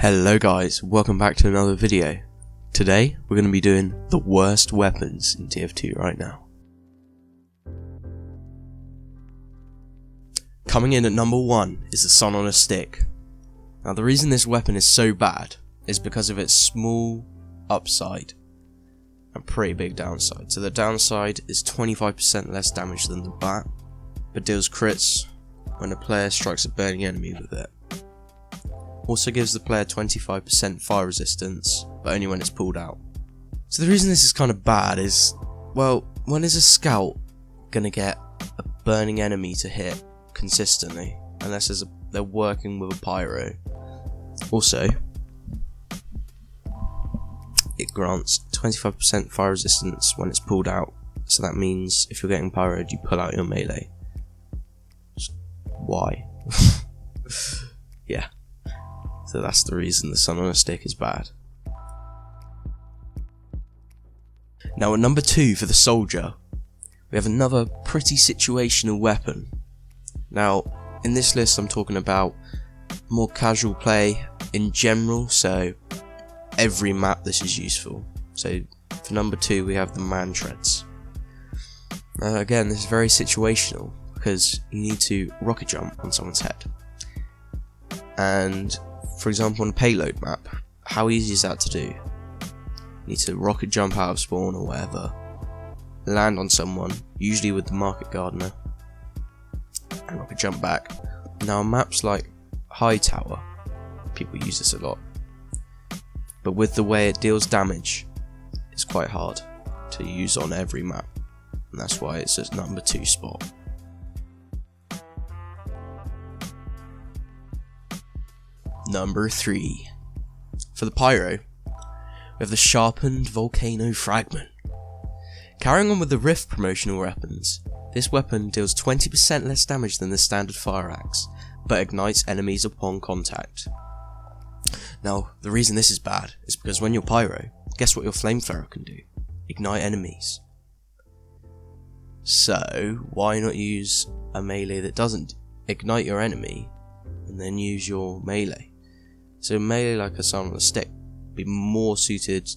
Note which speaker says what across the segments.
Speaker 1: Hello guys, welcome back to another video. Today we're going to be doing the worst weapons in TF2 right now. Coming in at number 1 is the Sun on a Stick. Now the reason this weapon is so bad is because of its small upside and pretty big downside. So the downside is 25% less damage than the bat, but deals crits when a player strikes a burning enemy with it. Also gives the player 25% fire resistance, but only when it's pulled out. So the reason this is kind of bad is, well, when is a scout gonna get a burning enemy to hit consistently, unless they're working with a pyro? Also, it grants 25% fire resistance when it's pulled out, so that means if you're getting pyroed, you pull out your melee. Why? Yeah. So that's the reason the Sun on a Stick is bad. Now at number 2 for the Soldier, we have another pretty situational weapon. Now in this list I'm talking about more casual play in general, so every map this is useful. So for number 2 we have the Man Treads. Now again, this is very situational because you need to rocket jump on someone's head. And for example, on a payload map, how easy is that to do? You need to rocket jump out of spawn or whatever, land on someone, usually with the Market Gardener, and rocket jump back. Now on maps like Hightower, people use this a lot, but with the way it deals damage, it's quite hard to use on every map, and that's why it's a number 2 spot. Number 3. For the Pyro, we have the Sharpened Volcano Fragment. Carrying on with the Rift promotional weapons, this weapon deals 20% less damage than the standard fire axe, but ignites enemies upon contact. Now, the reason this is bad is because when you're Pyro, guess what your flamethrower can do? Ignite enemies. So, why not use a melee that doesn't ignite your enemy, and then use your melee? So melee like a Sun on a Stick be more suited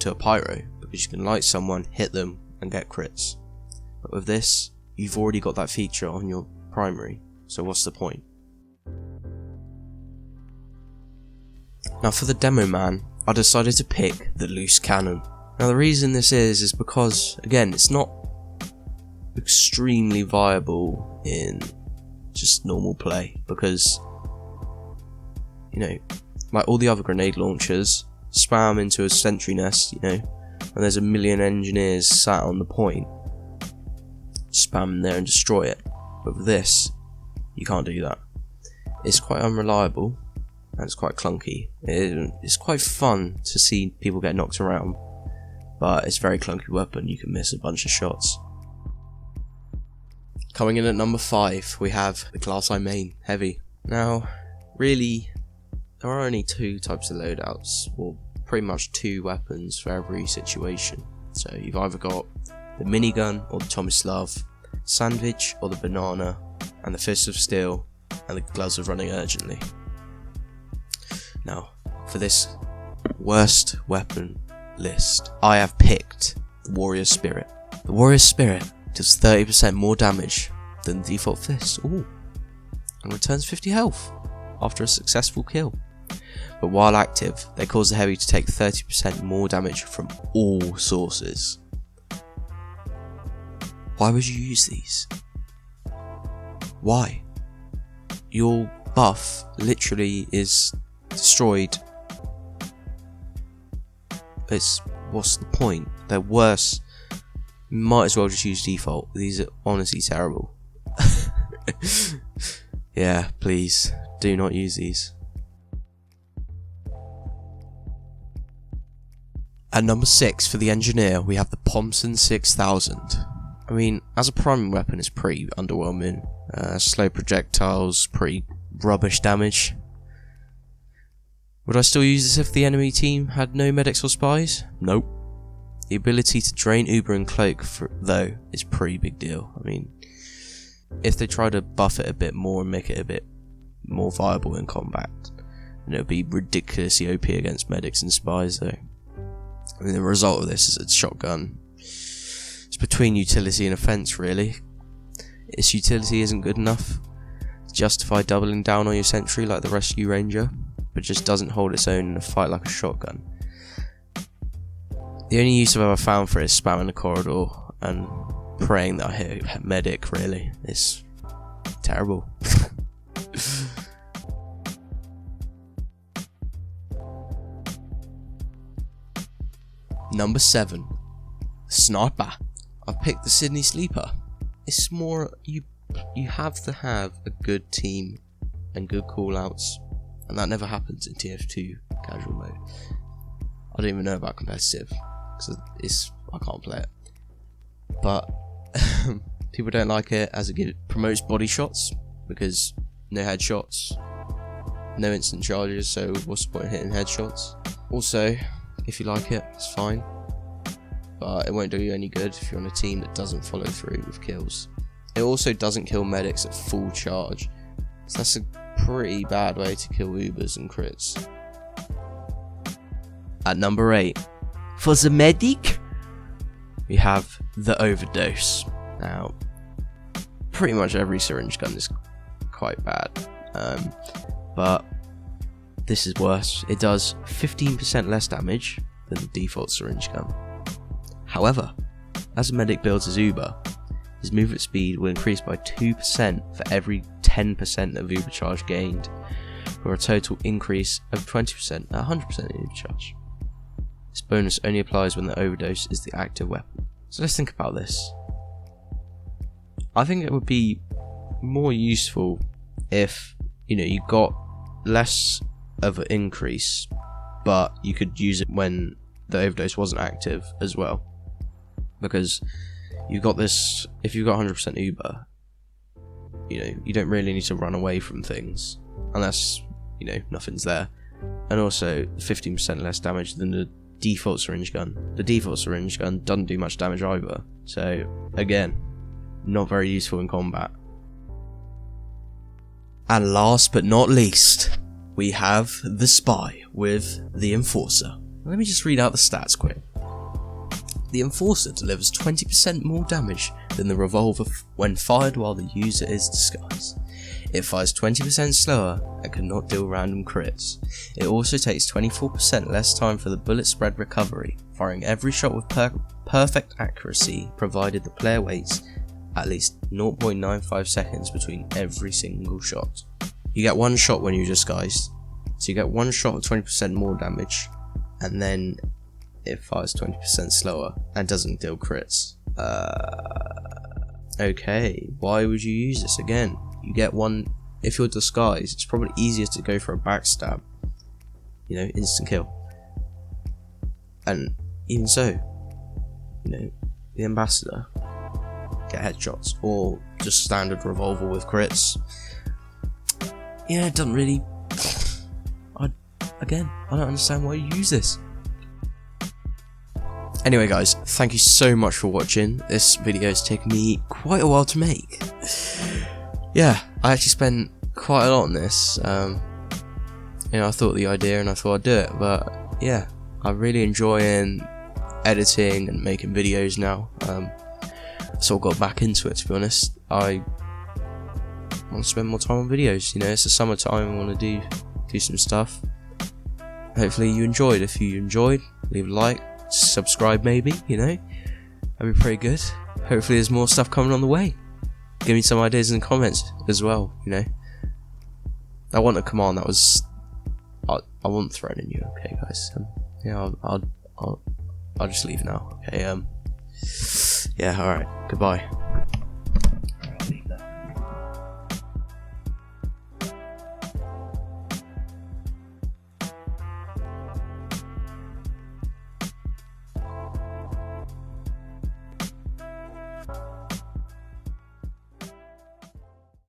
Speaker 1: to a pyro because you can light someone, hit them and get crits. But with this, you've already got that feature on your primary, so what's the point? Now for the Demoman, I decided to pick the Loose Cannon. Now the reason this is because, again, it's not extremely viable in just normal play, because you know, like all the other grenade launchers, spam into a sentry nest, you know, and there's a million engineers sat on the point, spam there and destroy it. But with this, you can't do that. It's quite unreliable, and it's quite clunky. It's quite fun to see people get knocked around, but it's a very clunky weapon, you can miss a bunch of shots. Coming in at number 5, we have the Glass Eye Main Heavy. Now, really, there are only 2 types of loadouts, or pretty much 2 weapons for every situation. So you've either got the minigun or the Tomislav, sandwich or the banana, and the Fist of Steel and the Gloves of Running Urgently. Now, for this worst weapon list, I have picked the Warrior Spirit. The Warrior Spirit does 30% more damage than the default Fist, and returns 50 health after a successful kill. But while active, they cause the Heavy to take 30% more damage from all sources. Why would you use these? Why? Your buff literally is destroyed. What's the point? They're worse. You might as well just use default. These are honestly terrible. Yeah, please, do not use these. At number 6 for the Engineer, we have the Pomson 6000. I mean, as a primary weapon, it's pretty underwhelming. Slow projectiles, pretty rubbish damage. Would I still use this if the enemy team had no medics or spies? Nope. The ability to drain Uber and Cloak, though, is a pretty big deal. I mean, if they try to buff it a bit more and make it a bit more viable in combat, and it'll be ridiculously OP against medics and spies though. I mean, the result of this is a shotgun. It's between utility and offense really. Its utility isn't good enough to justify doubling down on your sentry like the rescue ranger, but just doesn't hold its own in a fight like a shotgun. The only use I've ever found for it is spamming the corridor and praying that I hit a medic really. It's terrible. Number 7. Sniper. I've picked the Sydney Sleeper. It's more, you have to have a good team and good callouts, and that never happens in TF2 casual mode. I don't even know about competitive, because I can't play it. But people don't like it as it promotes body shots, because no headshots, no instant charges, so what's the point of hitting headshots? Also, if you like it, it's fine, but it won't do you any good if you're on a team that doesn't follow through with kills. It also doesn't kill medics at full charge, so that's a pretty bad way to kill Ubers and crits. At number 8, for the medic, we have the Overdose. Now, pretty much every syringe gun is quite bad, but this is worse. It does 15% less damage than the default syringe gun. However, as a medic builds his Uber, his movement speed will increase by 2% for every 10% of Uber charge gained, for a total increase of 20% at 100% Uber charge. This bonus only applies when the Overdose is the active weapon. So let's think about this. I think it would be more useful if, you got less of an increase, but you could use it when the Overdose wasn't active as well. Because you've got this, if you've got 100% Uber, you don't really need to run away from things unless, nothing's there. And also 15% less damage than the default syringe gun. The default syringe gun doesn't do much damage either, so again, not very useful in combat. And last but not least, we have the Spy with the Enforcer. Let me just read out the stats quick. The Enforcer delivers 20% more damage than the revolver when fired while the user is disguised. It fires 20% slower and cannot deal random crits. It also takes 24% less time for the bullet spread recovery, firing every shot with perfect accuracy provided the player waits at least 0.95 seconds between every single shot. You get one shot when you're disguised, so you get one shot of 20% more damage, and then it fires 20% slower and doesn't deal crits. Okay, why would you use this again? You get one, if you're disguised, it's probably easier to go for a backstab, instant kill. And even so, the Ambassador, get headshots, or just standard revolver with crits. It doesn't really, I don't understand why you use this. Anyway guys, thank you so much for watching. This video has taken me quite a while to make. Yeah, I actually spent quite a lot on this. I thought the idea and I thought I'd do it, but yeah, I'm really enjoying editing and making videos now. Sort of got back into it, to be honest. I want to spend more time on videos. It's the summertime, I want to do some stuff. Hopefully you enjoyed. If you enjoyed, leave a like. Subscribe maybe, that'd be pretty good. Hopefully there's more stuff coming on the way. Give me some ideas in the comments as well, I want a command that was, I wasn't threatening you, okay guys. Yeah, I'll just leave now, okay. Yeah, alright, goodbye.